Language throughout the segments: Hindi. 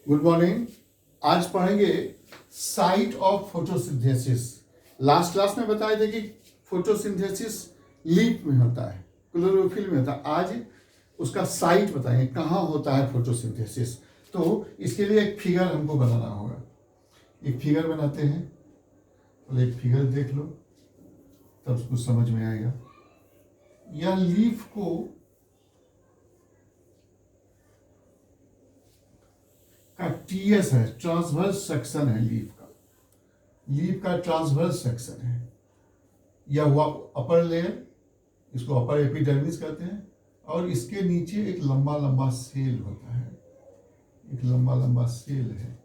Good morning. आज पढ़ेंगे site of photosynthesis. Last class में बताए थे कि फोटोसिंथेसिस लीफ में होता है, क्लोरोफिल में होता है। आज उसका साइट बताएंगे कहाँ होता है फोटोसिंथेसिस। तो इसके लिए एक फिगर हमको बनाना होगा। एक फिगर बनाते हैं, तो एक फिगर देख लो तब उसको समझ में आएगा। यह लीफ को का टीएस है, ट्रांसवर्स सेक्शन है लीफ का ट्रांसवर्स सेक्शन है। यह हुआ अपर लेयर, इसको अपर एपिडर्मिस कहते हैं। और इसके नीचे एक लंबा लंबा सेल होता है, एक लंबा लंबा सेल है,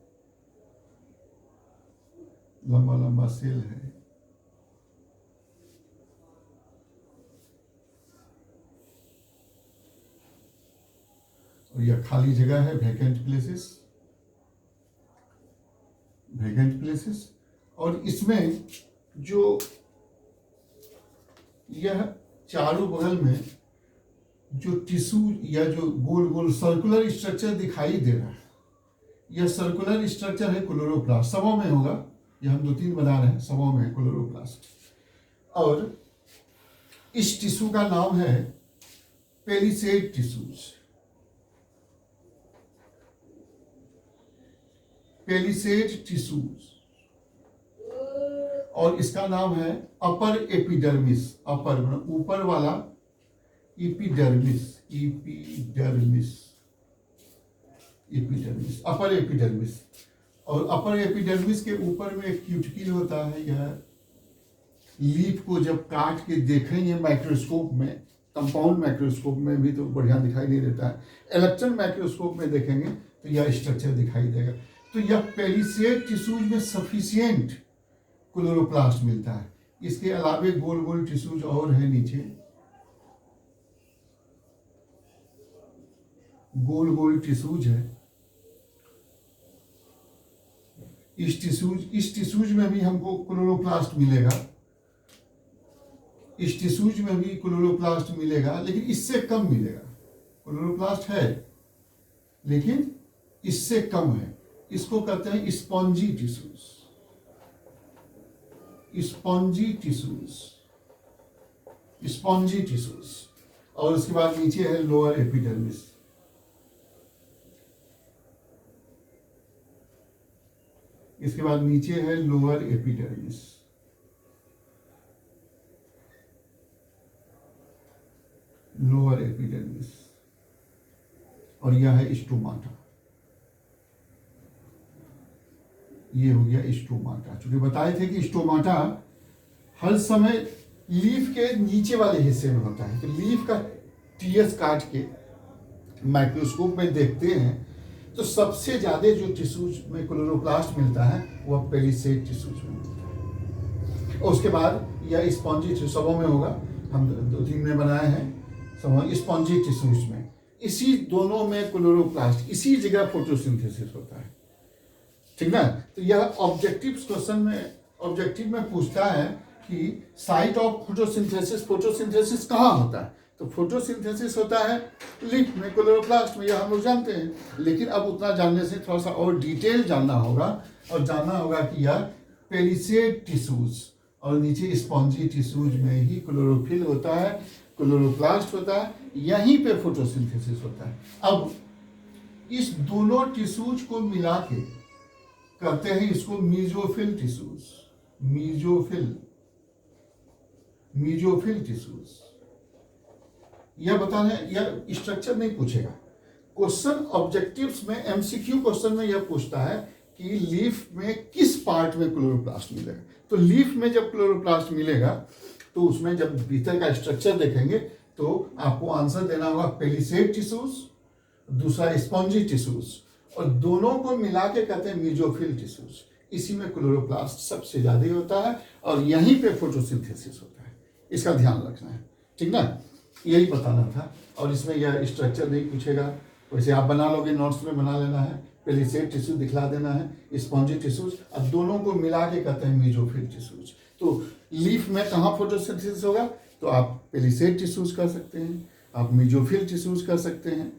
लंबा लंबा सेल है। और यह खाली जगह है, वैकेंट प्लेसेस। और इसमें जो यह चारों बगल में जो टिश्यू या जो गोल गोल सर्कुलर स्ट्रक्चर दिखाई दे रहा है, यह सर्कुलर स्ट्रक्चर है क्लोरोप्लास्ट। सबों में होगा, यह हम 2-3 बना रहे हैं, सबों में है क्लोरोप्लास्ट। और इस टिश्यू का नाम है पेलिसेड टिश्यूज, पेलिसेड टिश्यूज। और इसका नाम है अपर एपिडर्मिस, अपर ऊपर वाला एपिडर्मिस, अपर एपिडर्मिस। और अपर एपिडर्मिस के ऊपर में एक क्यूटिकल होता है। यह लीफ को जब काट के देखेंगे माइक्रोस्कोप में, कंपाउंड माइक्रोस्कोप में भी तो बढ़िया दिखाई नहीं देता है, इलेक्ट्रॉन माइक्रोस्कोप में देखेंगे तो यह स्ट्रक्चर दिखाई देगा। तो यह पेलिसेड टिश्यूज में सफिशिएंट क्लोरोप्लास्ट मिलता है। इसके अलावे गोल गोल टिश्यूज और है नीचे, गोल गोल टिश्यूज है। इस टिश्यूज में भी हमको क्लोरोप्लास्ट मिलेगा, इस टिश्यूज में भी क्लोरोप्लास्ट मिलेगा, लेकिन इससे कम मिलेगा। क्लोरोप्लास्ट है लेकिन इससे कम है। इसको कहते हैं स्पॉन्जी टिश्यूज, स्पॉन्जी टिश्यूज। और उसके बाद नीचे है लोअर एपिडर्मिस। इसके बाद नीचे है लोअर एपिडर्मिस। और यह है स्टोमाटा। ये हो गया स्टोमाटा। चूंकि बताए थे कि स्टोमाटा हर समय लीफ के नीचे वाले हिस्से में होता है। तो लीफ का टीएस काट के माइक्रोस्कोप में देखते हैं तो सबसे ज्यादा जो टिश्यूज में क्लोरोप्लास्ट मिलता है वह पेलिसेड टिश्यूज में मिलता है। और उसके बाद यह स्पॉन्जी टिश्यू सबों में होगा, हम 2-3 में बनाए हैं, सब स्पॉन्जी टिश्यूज में। इसी दोनों में क्लोरोप्लास्ट, इसी जगह फोटोसिंथेसिस होता है, ठीक ना। तो यह ऑब्जेक्टिव में पूछता है कि साइट ऑफ फोटोसिंथेसिस कहाँ होता है। तो फोटोसिंथेसिस होता है लीफ में, क्लोरोप्लास्ट में, यह हम लोग जानते हैं। लेकिन अब उतना जानने से थोड़ा सा और डिटेल जानना होगा, और जानना होगा कि यह पेलिसेड टिश्यूज और नीचे स्पॉन्जी टिश्यूज में ही क्लोरोफिल होता है, क्लोरोप्लास्ट होता है, यहीं पे फोटोसिंथेसिस होता है। अब इस दोनों टिश्यूज को मिला के कहते हैं इसको मीजोफिल टिश्यूज, मीजोफिल टिश्यूज। यह बताना है, यह स्ट्रक्चर नहीं पूछेगा क्वेश्चन। ऑब्जेक्टिव्स में एमसीक्यू क्वेश्चन में यह पूछता है कि लीफ में किस पार्ट में क्लोरोप्लास्ट मिलेगा। तो लीफ में जब क्लोरोप्लास्ट मिलेगा तो उसमें जब भीतर का स्ट्रक्चर देखेंगे तो आपको आंसर देना होगा पेलिसेड टिश्यूज, दूसरा स्पॉन्जी टिश्यूज, और दोनों को मिला के कहते हैं मीजोफिल टिश्यूज। इसी में क्लोरोप्लास्ट सबसे ज्यादा होता है और यहीं पे फोटोसिंथेसिस होता है। इसका ध्यान रखना है, ठीक ना। यही बताना था। और इसमें यह स्ट्रक्चर नहीं पूछेगा, वैसे आप बना लोगे, नोट्स में बना लेना है। पेलिसेड टिश्यू दिखला देना है, स्पॉन्जी टिश्यूज, अब दोनों को मिला के कहते हैं मीजोफिल टिश्यूज। तो लीफ में कहाँ फोटोसिंथेसिस होगा, तो आप पेलिसेड टिश्यूज कर सकते हैं, आप मीजोफिल टिश्यूज कर सकते हैं,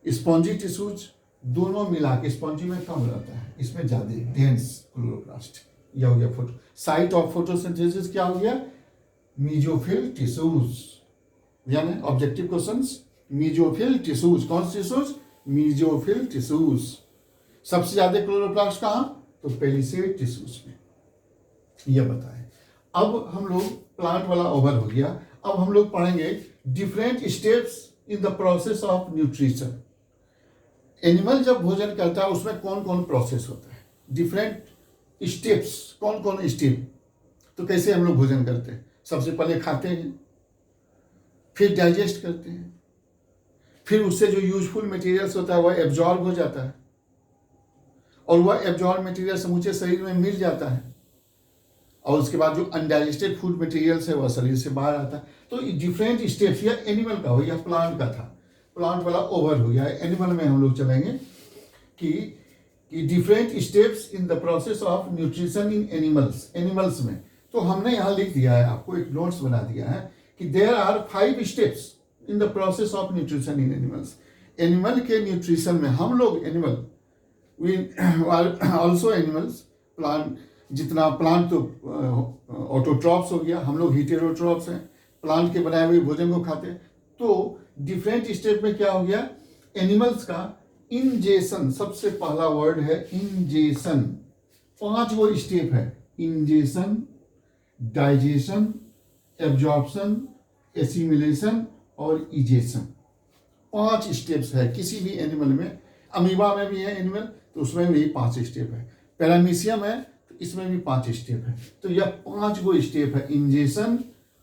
स्पॉन्जी टिश्यूज दोनों मिला के स्पॉन्जी में कम रहता है, इसमें ज्यादा डेंस क्लोरोप्लास्ट। यह हो गया फोटो साइट ऑफ फोटोसिंथेसिस। क्या हो गया? मीजोफिल टिश्यूज, यानी ऑब्जेक्टिव क्वेश्चंस मीजोफिल टिश्यूज। कौन से टिश्यूज? Mesophyll tissues. सबसे ज्यादा क्लोरोप्लास्ट कहाँ? तो पेलिसेड टिश्यूज में। यह बताएं। अब हम लोग प्लांट वाला ओवर हो गया। अब हम लोग पढ़ेंगे different steps in the process of nutrition. Animal जब भोजन करता है उसमें कौन कौन प्रोसेस होता है, डिफरेंट स्टेप्स, कौन कौन स्टेप। तो कैसे हम लोग भोजन करते हैं? सबसे पहले खाते हैं, फिर डाइजेस्ट करते हैं, फिर उससे जो यूजफुल मटेरियल्स होता है वह एब्जॉर्ब हो जाता है, और वह एब्जॉर्ब मटेरियल समूचे शरीर में मिल जाता है, और उसके बाद जो अनडाइजेस्टेड फूड मटेरियल्स है वह शरीर से बाहर आता है। तो डिफरेंट स्टेप्स, या एनिमल का हो या प्लांट का था, प्लांट वाला ओवर हो गया। एनिमल में हम लोग चलेंगे कि different steps in the process of nutrition in animals. Animals में तो हमने यहाँ लिख दिया है, आपको एक नोट्स बना दिया है कि there are 5 steps in the process of nutrition in animals. Animal के न्यूट्रिशन में हम लोग animal, we are also animals. Plant, जितना प्लांट तो ऑटोट्रॉप्स हो गया, हम लोग हीटेरोट्रॉप्स हैं, प्लांट के बनाए हुए भोजन को खाते हैं। तो डिफरेंट स्टेप में क्या हो गया? एनिमल्स का इंजेशन, सबसे पहला वर्ड है इंजेशन। 5 वो स्टेप है, इंजेशन, डाइजेशन, एब्जॉर्प्शन, एसिमिलेशन और इजेशन। 5 स्टेप्स है किसी भी एनिमल में। अमीबा में भी है एनिमल, तो उसमें भी 5 स्टेप है। पैरामीशियम है तो इसमें भी 5 स्टेप है। तो यह 5 वो स्टेप है, इंजेशन,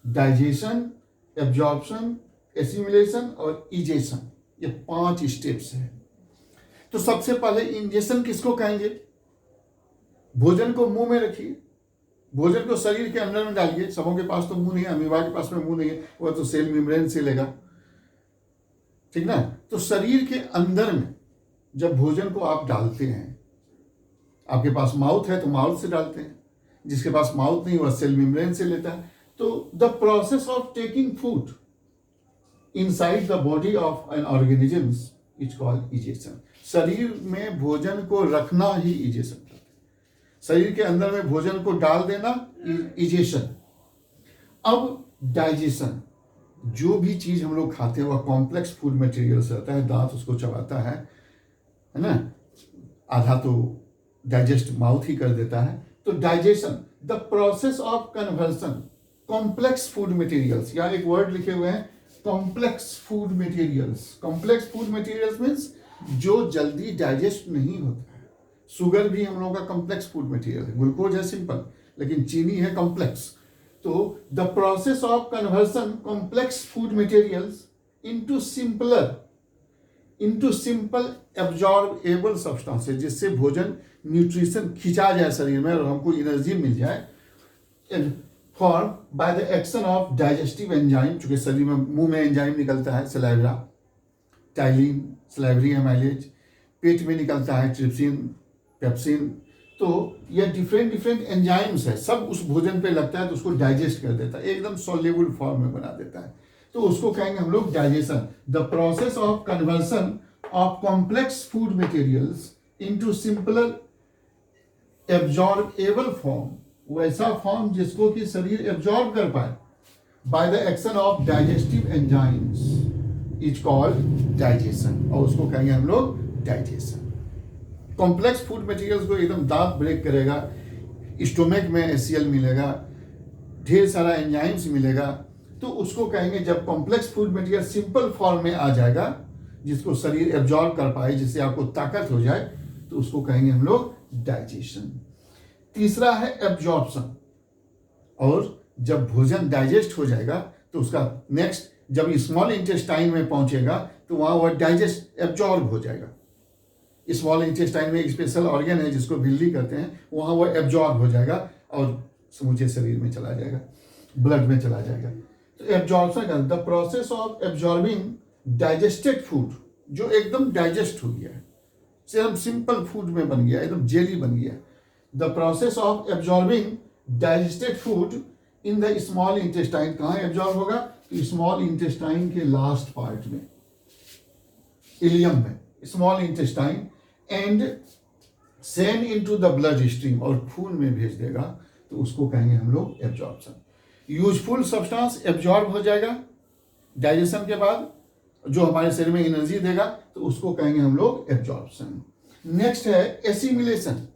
डाइजेशन, एब्जॉर्प्शन, एसिमिलेशन और इजेशन। ये 5 स्टेप्स है। तो सबसे पहले इंजेशन किसको कहेंगे? भोजन को मुंह में रखिए, भोजन को शरीर के अंदर में डालिए। सबों के पास तो मुंह नहीं है, अमीबा के पास में मुंह नहीं है, वह तो सेल मेम्ब्रेन से लेगा, ठीक ना। तो शरीर के अंदर में जब भोजन को आप डालते हैं, आपके पास माउथ है तो माउथ से डालते हैं, जिसके पास माउथ नहीं वह सेल मेम्ब्रेन से लेता है। तो the process of taking food inside the body of N organisms is called egestion. शरीर में भोजन को रखना ही इजेशन करते हैं। शरीर के अंदर में भोजन को डाल देना इजेशन। अब डाइजेशन, जो भी चीज हम लोग खाते हैं वह कॉम्प्लेक्स फूड मटेरियल से रहता है, दांत उसको चबाता है ना, आधा तो डाइजेस्ट माउथ ही कर देता है। तो digestion, the process of conversion complex food materials, या एक वर्ड लिखे हुए हैं complex food materials. Complex food materials means जो जल्दी डाइजेस्ट नहीं होता है। शुगर भी हम लोगों का कॉम्प्लेक्स फूड मटेरियल है, ग्लूकोज है सिंपल, लेकिन चीनी है कॉम्प्लेक्स। तो the process of conversion complex food materials into simple absorbable substances, जिससे भोजन न्यूट्रिशन खिंचा जाए शरीर में और हमको एनर्जी मिल जाए, form by the action of digestive enzyme. चूंकि शरीर में मुंह में एंजाइम निकलता है, सलाइवा, टाइलिन, सलाइवरी एमाइलेज, पेट में निकलता है ट्रिप्सिन, पेप्सिन। तो ये डिफरेंट एंजाइम्स है, सब उस भोजन पे लगता है तो उसको डाइजेस्ट कर देता है, एकदम सॉल्युबल फॉर्म में बना देता है। तो उसको कहेंगे हम लोग digestion. The process of conversion of complex food materials into simpler absorbable form, वैसा फॉर्म जिसको कि शरीर एब्जॉर्ब कर पाए, bye the action of digestive enzymes is called digestion, और उसको कहेंगे हम लोग डाइजेशन। कॉम्प्लेक्स फूड मटेरियल्स को एकदम दांत ब्रेक करेगा, स्टोमक में एसीएल मिलेगा, ढेर सारा एंजाइम्स मिलेगा, तो उसको कहेंगे जब complex food material simple form में आ जाएगा, जिसको शरीर एब्जॉर्ब कर पाए, जिससे आपको ताकत हो जाए, तो उसको कहेंगे हम लोग डाइजेशन। तीसरा है एब्जॉर्प्शन, और जब भोजन डाइजेस्ट हो जाएगा तो उसका नेक्स्ट जब स्मॉल इंटेस्टाइन में पहुंचेगा तो वहां वह डाइजेस्ट एब्जॉर्ब हो जाएगा। स्मॉल इंटेस्टाइन में एक स्पेशल ऑर्गन है जिसको विल्ली कहते हैं, वहां वह एब्जॉर्ब हो जाएगा और समूचे शरीर में चला जाएगा, ब्लड में चला जाएगा। तो एब्जॉर्प्शन का the process of absorbing digested food, जो एकदम डाइजेस्ट हो गया है, एकदम सिंपल फूड में बन गया, एकदम जेली बन गया। The process of absorbing digested food in the small intestine, कहाँ एब्जॉर्ब होगा? स्मॉल इंटेस्टाइन के लास्ट पार्ट में, इलियम में, small intestine and send into the blood stream, और खून में भेज देगा, तो उसको कहेंगे हम लोग एब्जॉर्प्शन। यूजफुल सब्सटेंस एब्जॉर्ब हो जाएगा डाइजेशन के बाद, जो हमारे शरीर में एनर्जी देगा, तो उसको कहेंगे हम लोग एब्जॉर्प्शन। नेक्स्ट है एसिमिलेशन,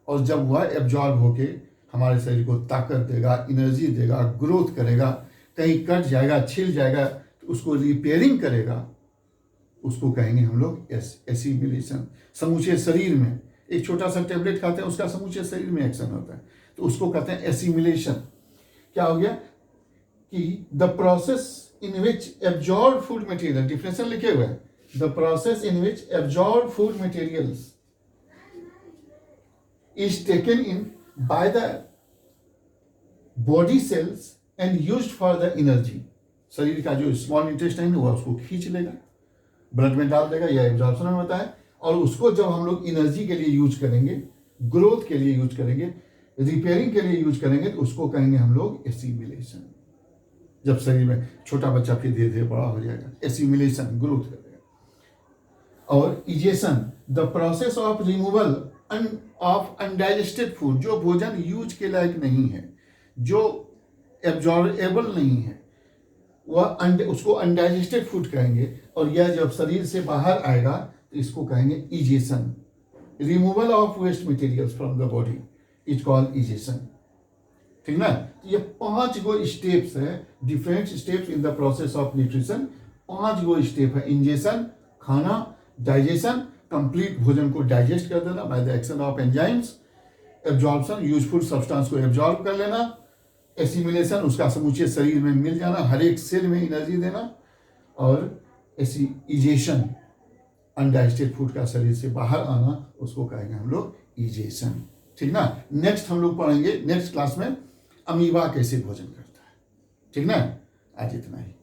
और जब वह एब्जॉर्ब होके हमारे शरीर को ताकत देगा, एनर्जी देगा, ग्रोथ करेगा, कहीं कट जाएगा, छिल जाएगा, तो उसको रिपेयरिंग करेगा, उसको कहेंगे हम लोग एसिमिलेशन। समूचे शरीर में एक छोटा सा टेबलेट खाते हैं, उसका समूचे शरीर में एक्शन होता है, तो उसको कहते हैं एसिमिलेशन। क्या हो गया कि the process in which absorb food material, definition लिखे हुए हैं, the process in which absorb food materials is taken in by the body cells and used for the energy. शरीर का जो स्मॉल इंटेस्टाइन हुआ उसको खींच लेगा, ब्लड में डाल देगा, यह एब्जॉर्प्शन होता है, और उसको जब हम लोग एनर्जी के लिए यूज करेंगे, ग्रोथ के लिए यूज करेंगे, रिपेयरिंग के लिए यूज करेंगे, तो उसको कहेंगे हम लोग एसिमिलेशन। जब शरीर में छोटा बच्चा फिर धीरे धीरे बड़ा हो जाएगा, एसिमिलेशन ग्रोथ करेगा। और egestion, the process of removal of undigested food, जो भोजन यूज के लायक नहीं है, जो एब्जॉर्बेबल नहीं है, वह उसको अनडाइजेस्टेड फूड कहेंगे, और यह जब शरीर से बाहर आएगा तो इसको कहेंगे egestion. Removal of waste materials from the body is called egestion. ठीक ना, तो ये 5 गो स्टेप्स है, different steps in the process of nutrition. 5 गो स्टेप है, इंजेशन खाना, डाइजेशन कंप्लीट भोजन को डाइजेस्ट कर देना by the action of enzymes, absorption useful substance को एब्जॉर्ब कर लेना, एसिमिलेशन उसका समूचे शरीर में मिल जाना, हर एक सेल में एनर्जी देना, और इजेशन अनडाइजेस्टेड फूड का शरीर से बाहर आना, उसको कहेंगे हम लोग इजेशन। ठीक ना, नेक्स्ट हम लोग पढ़ेंगे नेक्स्ट क्लास में अमीबा कैसे भोजन करता है। ठीक ना, आज इतना ही।